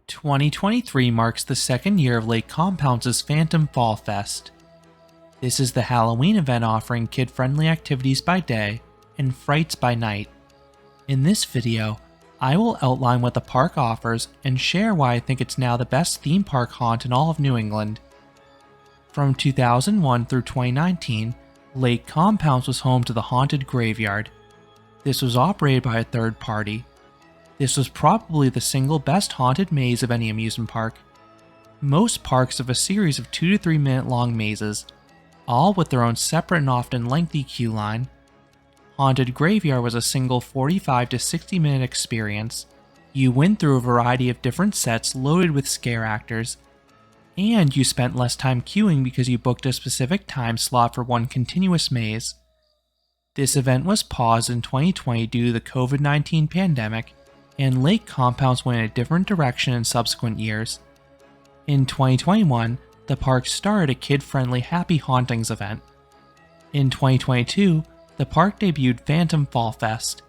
2023 marks the second year of Lake Compounce's Phantom Fall Fest. This is the Halloween event offering kid-friendly activities by day and frights by night. In this video, I will outline what the park offers and share why I think it's now the best theme park haunt in all of New England. From 2001 through 2019, Lake Compounce was home to the Haunted Graveyard. This was operated by a third party. This was probably the single best haunted maze of any amusement park. Most parks have a series of 2 to 3 minute long mazes, all with their own separate and often lengthy queue line. Haunted Graveyard was a single 45 to 60 minute experience. You went through a variety of different sets loaded with scare actors, and you spent less time queuing because you booked a specific time slot for one continuous maze. This event was paused in 2020 due to the COVID-19 pandemic, and Lake Compounce went in a different direction in subsequent years. In 2021, the park started a kid-friendly Happy Hauntings event. In 2022, the park debuted Phantom Fall Fest.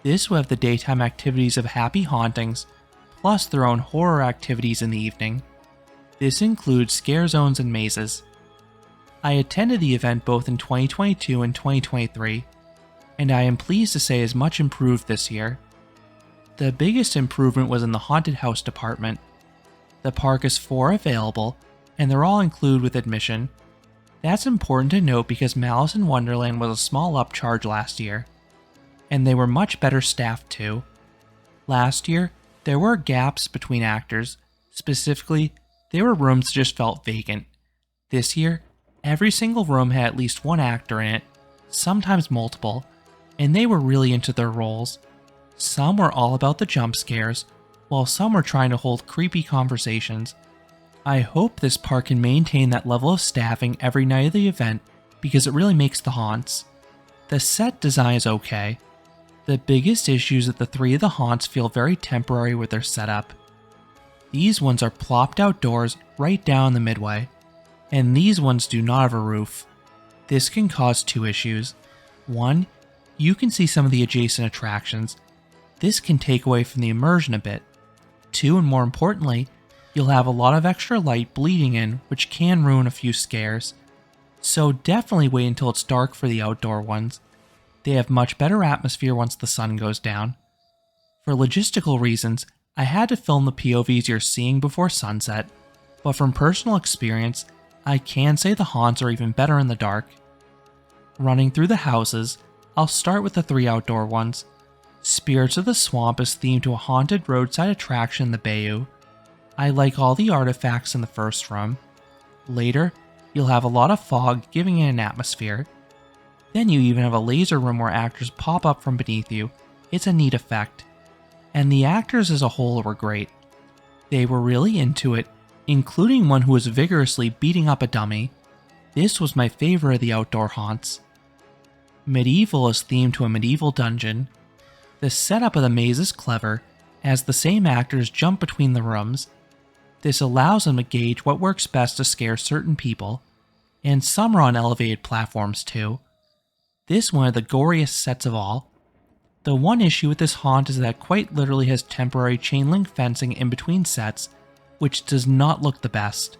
This will have the daytime activities of Happy Hauntings, plus their own horror activities in the evening. This includes scare zones and mazes. I attended the event both in 2022 and 2023, and I am pleased to say is much improved this year. The biggest improvement was in the haunted house department. The park has 4 available, and they're all included with admission. That's important to note because Malice in Wonderland was a small upcharge last year, and they were much better staffed too. Last year, there were gaps between actors. Specifically, there were rooms that just felt vacant. This year, every single room had at least one actor in it, sometimes multiple, and they were really into their roles. Some were all about the jump scares, while some were trying to hold creepy conversations. I hope this park can maintain that level of staffing every night of the event because it really makes the haunts. The set design is okay. The biggest issue is that the 3 of the haunts feel very temporary with their setup. These ones are plopped outdoors right down the midway, and these ones do not have a roof. This can cause 2 issues. 1, you can see some of the adjacent attractions. This can take away from the immersion a bit. 2, and more importantly, you'll have a lot of extra light bleeding in, which can ruin a few scares. So definitely wait until it's dark for the outdoor ones. They have much better atmosphere once the sun goes down. For logistical reasons, I had to film the POVs you're seeing before sunset, but from personal experience, I can say the haunts are even better in the dark. Running through the houses, I'll start with the 3 outdoor ones. Spirits of the Swamp is themed to a haunted roadside attraction in the bayou. I like all the artifacts in the first room. Later, you'll have a lot of fog giving it an atmosphere. Then you even have a laser room where actors pop up from beneath you. It's a neat effect. And the actors as a whole were great. They were really into it, including one who was vigorously beating up a dummy. This was my favorite of the outdoor haunts. Medieval is themed to a medieval dungeon. The setup of the maze is clever, as the same actors jump between the rooms. This allows them to gauge what works best to scare certain people, and some are on elevated platforms too. This one of the goriest sets of all. The one issue with this haunt is that it quite literally has temporary chain link fencing in between sets, which does not look the best.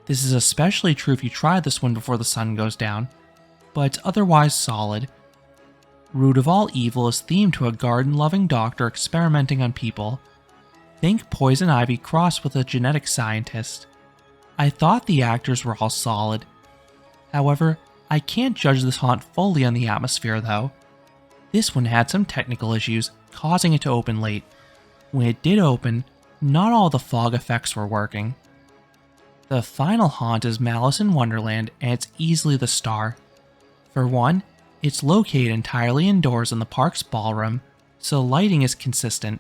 This is especially true if you try this one before the sun goes down, but it's otherwise solid. Root of All Evil is themed to a garden-loving doctor experimenting on people. Think Poison Ivy crossed with a genetic scientist. I thought the actors were all solid. However, I can't judge this haunt fully on the atmosphere though. This one had some technical issues, causing it to open late. When it did open, not all the fog effects were working. The final haunt is Malice in Wonderland, and it's easily the star. For one, it's located entirely indoors in the park's ballroom, so lighting is consistent.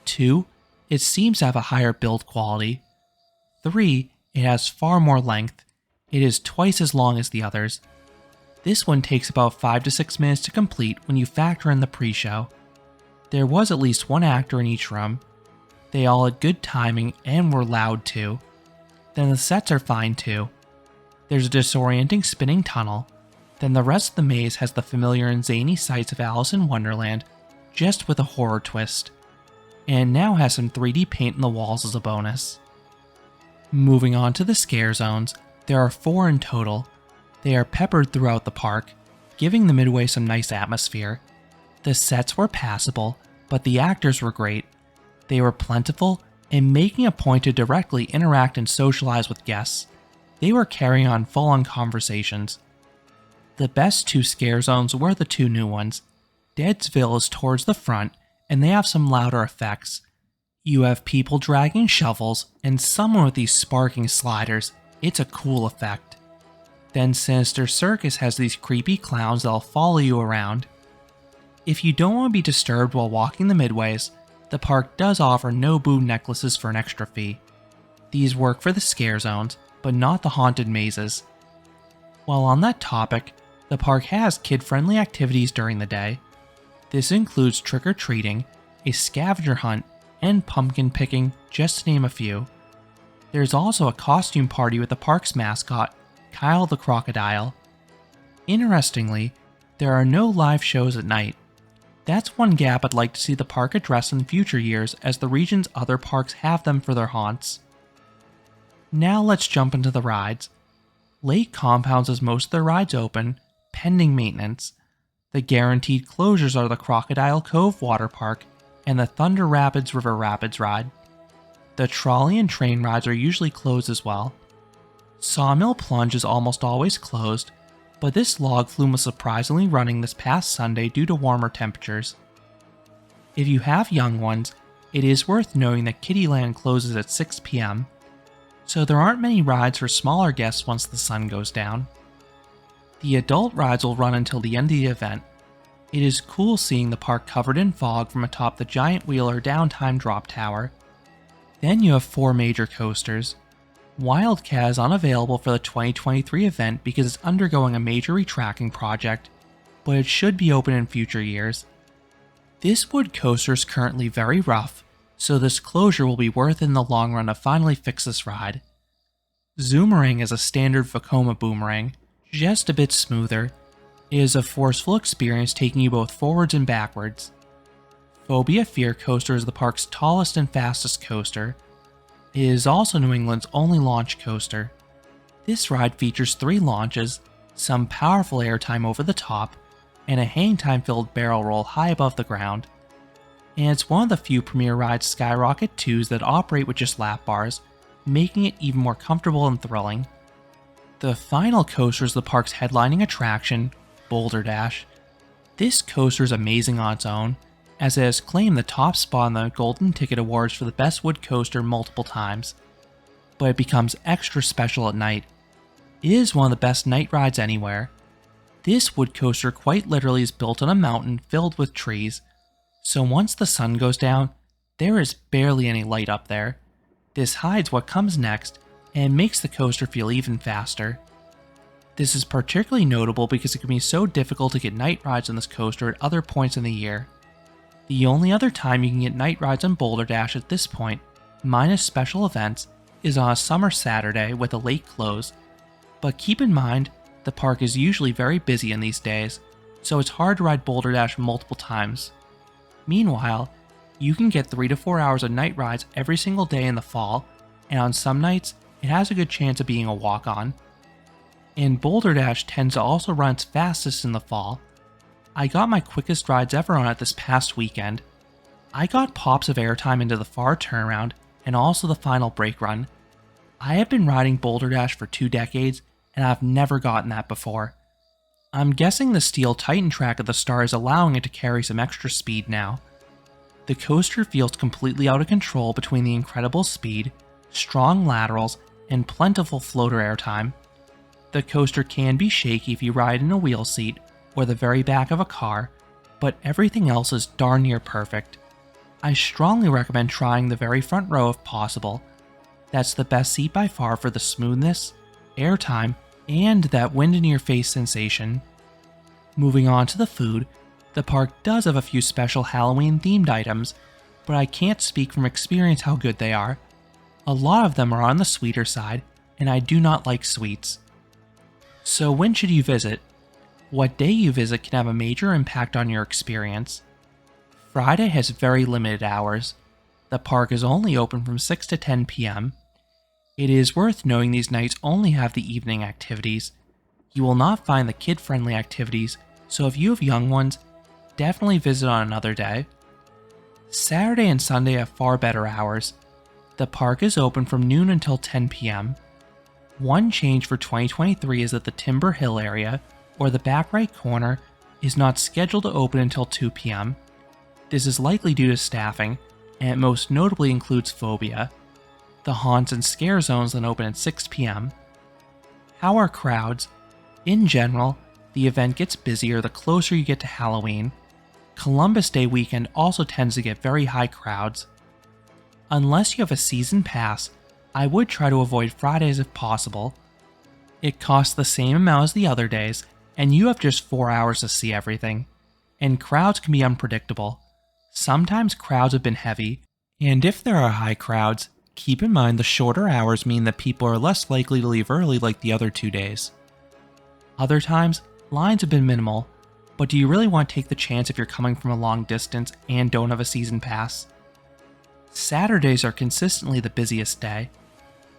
2, it seems to have a higher build quality. 3, it has far more length. It is twice as long as the others. This one takes about 5 to 6 minutes to complete when you factor in the pre-show. There was at least 1 actor in each room. They all had good timing and were loud too. Then the sets are fine too. There's a disorienting spinning tunnel. Then the rest of the maze has the familiar and zany sights of Alice in Wonderland, just with a horror twist. and now has some 3D paint in the walls as a bonus. Moving on to the scare zones, there are 4 in total. They are peppered throughout the park, giving the Midway some nice atmosphere. The sets were passable, but the actors were great. They were plentiful and making a point to directly interact and socialize with guests. They were carrying on full-on conversations. The best 2 scare zones were the 2 new ones. Deadsville is towards the front, and they have some louder effects. You have people dragging shovels and someone with these sparking sliders. It's a cool effect. Then Sinister Circus has these creepy clowns that'll follow you around. If you don't want to be disturbed while walking the midways, the park does offer no boo necklaces for an extra fee. These work for the scare zones, but not the haunted mazes. While on that topic, the park has kid-friendly activities during the day. This includes trick-or-treating, a scavenger hunt, and pumpkin picking, just to name a few. There's also a costume party with the park's mascot, Kyle the Crocodile. Interestingly, there are no live shows at night. That's one gap I'd like to see the park address in future years, as the region's other parks have them for their haunts. Now let's jump into the rides. Lake Compounce has most of their rides open, pending maintenance. The guaranteed closures are the Crocodile Cove Water Park and the Thunder Rapids River Rapids ride. The trolley and train rides are usually closed as well. Sawmill Plunge is almost always closed, but this log flume was surprisingly running this past Sunday due to warmer temperatures. If you have young ones, it is worth noting that Kittyland closes at 6 p.m., so there aren't many rides for smaller guests once the sun goes down. The adult rides will run until the end of the event. It is cool seeing the park covered in fog from atop the giant wheel or downtime drop tower. Then you have 4 major coasters. Wildcat is unavailable for the 2023 event because it's undergoing a major retracking project, but it should be open in future years. This wood coaster is currently very rough, so this closure will be worth it in the long run to finally fix this ride. Zoomerang is a standard Vekoma boomerang, just a bit smoother. It is a forceful experience taking you both forwards and backwards. Phobia Fear Coaster is the park's tallest and fastest coaster. It is also New England's only launch coaster. This ride features 3 launches, some powerful airtime over the top, and a hang time filled barrel roll high above the ground. And it's one of the few premier rides Skyrocket 2s that operate with just lap bars, making it even more comfortable and thrilling. The final coaster is the park's headlining attraction, Boulder Dash. This coaster is amazing on its own, as it has claimed the top spot on the Golden Ticket Awards for the best wood coaster multiple times. But it becomes extra special at night. It is one of the best night rides anywhere. This wood coaster quite literally is built on a mountain filled with trees, so once the sun goes down, there is barely any light up there. This hides what comes next and makes the coaster feel even faster. This is particularly notable because it can be so difficult to get night rides on this coaster at other points in the year. The only other time you can get night rides on Boulder Dash at this point, minus special events, is on a summer Saturday with a late close, but keep in mind, the park is usually very busy in these days, so it's hard to ride Boulder Dash multiple times. Meanwhile, you can get 3 to 4 hours of night rides every single day in the fall, and on some nights, it has a good chance of being a walk-on. And Boulder Dash tends to also run its fastest in the fall. I got my quickest rides ever on it this past weekend. I got pops of airtime into the far turnaround and also the final brake run. I have been riding Boulder Dash for 2 decades and I've never gotten that before. I'm guessing the steel Titan track at the start is allowing it to carry some extra speed now. The coaster feels completely out of control between the incredible speed, strong laterals, and plentiful floater airtime. The coaster can be shaky if you ride in a wheel seat or the very back of a car, but everything else is darn near perfect. I strongly recommend trying the very front row if possible. That's the best seat by far for the smoothness, airtime, and that wind in your face sensation. Moving on to the food, the park does have a few special Halloween themed items, but I can't speak from experience how good they are. A lot of them are on the sweeter side, and I do not like sweets. So when should you visit? What day you visit can have a major impact on your experience. Friday has very limited hours. The park is only open from 6 to 10 p.m. It is worth knowing these nights only have the evening activities. You will not find the kid-friendly activities, so if you have young ones, definitely visit on another day. Saturday and Sunday have far better hours. The park is open from noon until 10 p.m. One change for 2023 is that the Timber Hill area, or the back right corner, is not scheduled to open until 2 p.m. This is likely due to staffing, and it most notably includes phobia. The haunts and scare zones then open at 6 p.m. How are crowds? In general, the event gets busier the closer you get to Halloween. Columbus Day weekend also tends to get very high crowds. Unless you have a season pass, I would try to avoid Fridays if possible. It costs the same amount as the other days, and you have just 4 hours to see everything. And crowds can be unpredictable. Sometimes crowds have been heavy, and if there are high crowds, keep in mind the shorter hours mean that people are less likely to leave early like the other 2 days. Other times, lines have been minimal, but do you really want to take the chance if you're coming from a long distance and don't have a season pass? Saturdays are consistently the busiest day.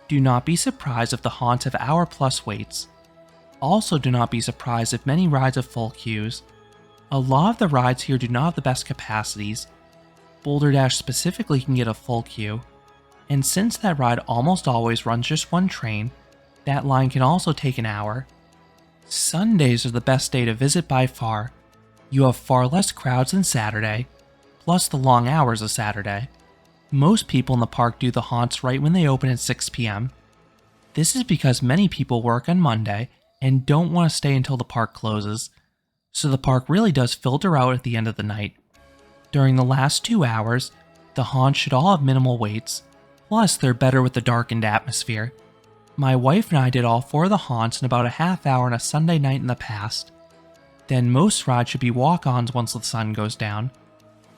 Do not be surprised if the haunts have hour-plus waits. Also do not be surprised if many rides have full queues. A lot of the rides here do not have the best capacities. Boulder Dash specifically can get a full queue, and since that ride almost always runs just one train, that line can also take an hour. Sundays are the best day to visit by far. You have far less crowds than Saturday, plus the long hours of Saturday. Most people in the park do the haunts right when they open at 6 p.m. This is because many people work on Monday and don't want to stay until the park closes, so the park really does filter out at the end of the night. During the last 2 hours, the haunts should all have minimal waits, plus they're better with the darkened atmosphere. My wife and I did all 4 of the haunts in about a half hour on a Sunday night in the past. Then most rides should be walk-ons once the sun goes down.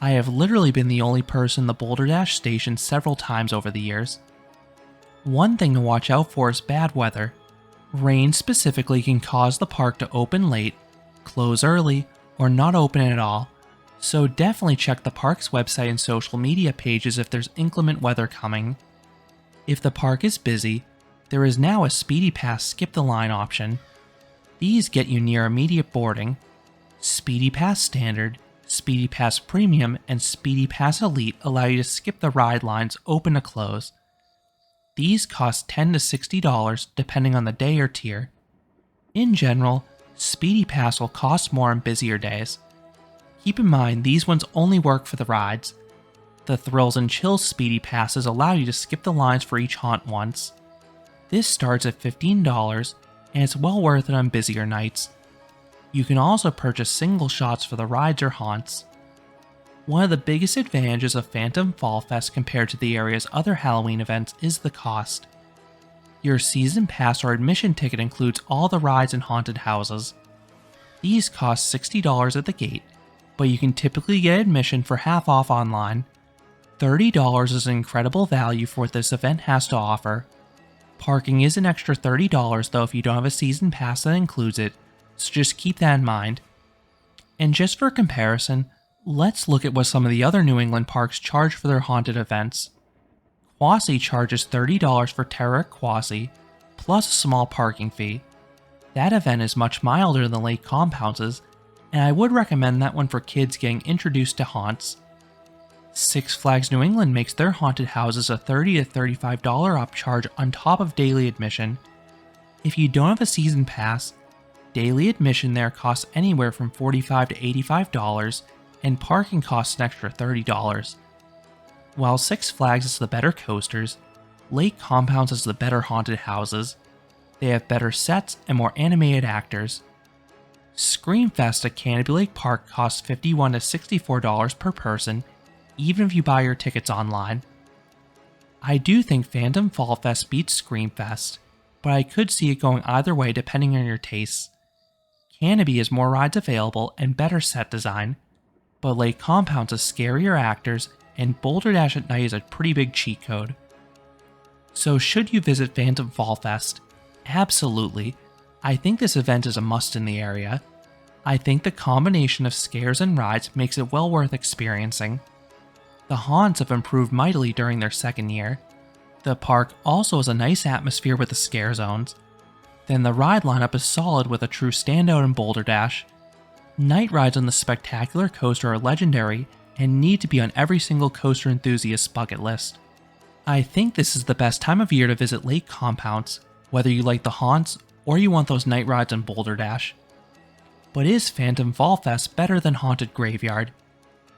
I have literally been the only person in the Boulder Dash station several times over the years. One thing to watch out for is bad weather. Rain specifically can cause the park to open late, close early, or not open at all, so definitely check the park's website and social media pages if there's inclement weather coming. If the park is busy, there is now a Speedy Pass skip the line option. These get you near immediate boarding. Speedy Pass Standard, Speedy Pass Premium, and Speedy Pass Elite allow you to skip the ride lines open to close. These cost $10 to $60 depending on the day or tier. In general, Speedy Pass will cost more on busier days. Keep in mind these ones only work for the rides. The Thrills and Chills Speedy Passes allow you to skip the lines for each haunt once. This starts at $15 and it's well worth it on busier nights. You can also purchase single shots for the rides or haunts. One of the biggest advantages of Phantom Fall Fest compared to the area's other Halloween events is the cost. Your season pass or admission ticket includes all the rides and haunted houses. These cost $60 at the gate, but you can typically get admission for half off online. $30 is an incredible value for what this event has to offer. Parking is an extra $30 though if you don't have a season pass that includes it, so just keep that in mind. And just for comparison, let's look at what some of the other New England parks charge for their haunted events. Quasi charges $30 for Terror at Quasi, plus a small parking fee. That event is much milder than the Lake Compounce's, and I would recommend that one for kids getting introduced to haunts. Six Flags New England makes their haunted houses a $30 to $35 upcharge on top of daily admission. If you don't have a season pass, daily admission there costs anywhere from $45 to $85, and parking costs an extra $30. While Six Flags is the better coasters, Lake Compounce is the better haunted houses. They have better sets and more animated actors. Screamfest at Canopy Lake Park costs $51 to $64 per person, even if you buy your tickets online. I do think Phantom Fall Fest beats Screamfest, but I could see it going either way depending on your tastes. Canopy has more rides available and better set design, but Lake Compounce has scarier actors, and Boulder Dash at night is a pretty big cheat code. So should you visit Phantom Fall Fest? Absolutely. I think this event is a must in the area. I think the combination of scares and rides makes it well worth experiencing. The haunts have improved mightily during their second year. The park also has a nice atmosphere with the scare zones. Then the ride lineup is solid with a true standout in Boulder Dash. Night rides on the spectacular coaster are legendary and need to be on every single coaster enthusiast's bucket list. I think this is the best time of year to visit Lake Compounce, whether you like the haunts or you want those night rides on Boulder Dash. But is Phantom Fall Fest better than Haunted Graveyard?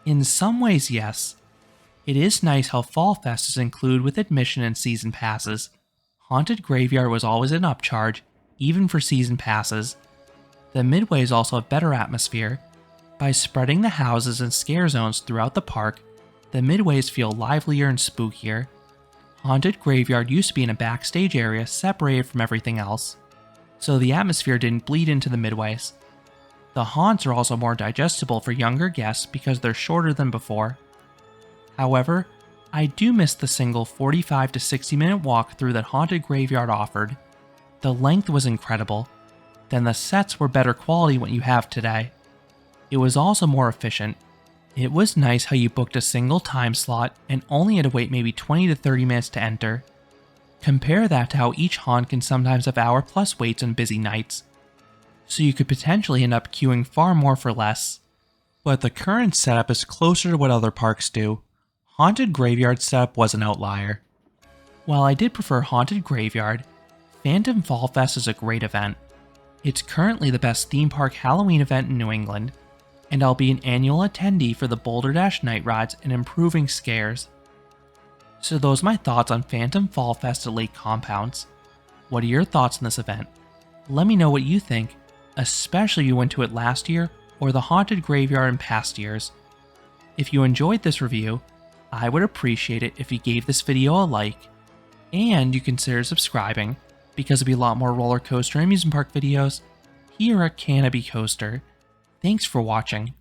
In some ways, yes. It is nice how Fall Fest is included with admission and season passes. Haunted Graveyard was always an upcharge, even for season passes. The midways also have better atmosphere. By spreading the houses and scare zones throughout the park, the midways feel livelier and spookier. Haunted Graveyard used to be in a backstage area separated from everything else, so the atmosphere didn't bleed into the midways. The haunts are also more digestible for younger guests because they're shorter than before. However, I do miss the single 45 to 60 minute walk through that Haunted Graveyard offered. The length was incredible. Then the sets were better quality than what you have today. It was also more efficient. It was nice how you booked a single time slot and only had to wait maybe 20 to 30 minutes to enter. Compare that to how each haunt can sometimes have hour-plus waits on busy nights. So you could potentially end up queuing far more for less. But the current setup is closer to what other parks do. Haunted Graveyard setup was an outlier. While I did prefer Haunted Graveyard, Phantom Fall Fest is a great event. It's currently the best theme park Halloween event in New England, and I'll be an annual attendee for the Boulder Dash night rides and improving scares. So those are my thoughts on Phantom Fall Fest at Lake Compounce. What are your thoughts on this event? Let me know what you think, especially if you went to it last year or the Haunted Graveyard in past years. If you enjoyed this review, I would appreciate it if you gave this video a like, and you consider subscribing, because there'll be a lot more roller coaster and amusement park videos here at Canopy Coaster. Thanks for watching.